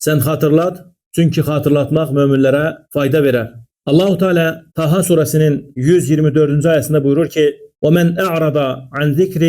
Sen hatırlat, çünkü hatırlatmak müminlere fayda verer. Allahu Teala Taha suresinin 124. ayetinde buyurur ki: وَمَنْ أَعْرَضَ عَنْ ذِكْرِ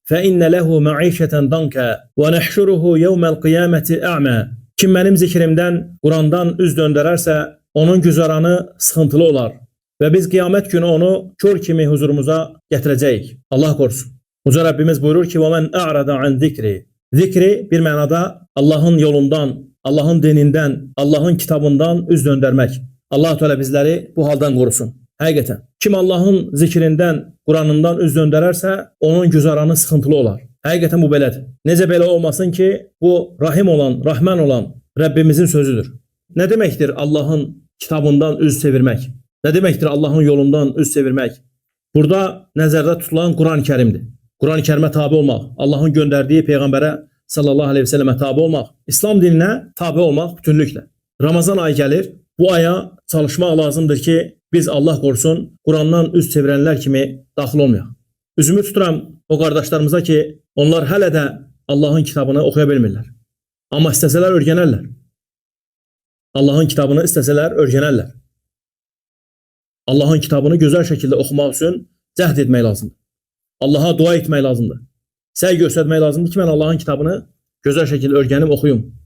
فَإِنَّ لَهُ مَعِيشَةً ضَنْكًا وَنَحْشُرُهُ يَوْمَ الْقِيَامَةِ أَعْمَى. Kim benim zikrimden, Kur'an'dan üz döndürerse onun güzaranı sıkıntılı olar ve biz kıyamet günü onu kör kimi huzurumuza getireceğiz. Allah korusun. Yüce Rabbimiz buyurur ki: وَمَنْ أَعْرَضَ عَنْ ذِكْرِ. Zikri bir manada Allah'ın yolundan, Allah'ın dininden, Allah'ın kitabından üz döndürmek. Allah Teala bizleri bu haldan korusun. Hakikaten. Kim Allah'ın zikrinden, Kur'an'ından üz döndürerse onun güzaranı sıkıntılı olar. Hakikaten bu belədir. Necə belə olmasın ki, bu Rahim olan, Rahman olan Rabbimizin sözüdür. Ne demektir Allah'ın kitabından üz çevirmek? Ne demektir Allah'ın yolundan üz çevirmek? Burada nəzərdə tutulan Kur'an-ı Kerim'dir. Kur'an-ı Kerim'e tabi olmak, Allah'ın gönderdiği Peygamber'e sallallahu aleyhi ve selleme tabi olmak, İslam dinine tabi olmak bütünlükle. Ramazan ayı gelir. Bu aya çalışmaq lazımdır ki biz Allah korusun Kur'an'dan üz çevirenler kimi daxil olmayaq. Üzümü tuturam o kardeşlerimize ki onlar hələ də Allah'ın kitabını oxuya bilmirlər. Amma istəsələr öyrənərlər. Allah'ın kitabını istəsələr öyrənərlər. Allah'ın kitabını güzel şekilde okumaq üçün cəhd etmək lazımdır. Allah'a dua etmək lazımdır. Səy göstərmək lazımdır ki mən Allah'ın kitabını güzel şekilde öyrənim, oxuyum.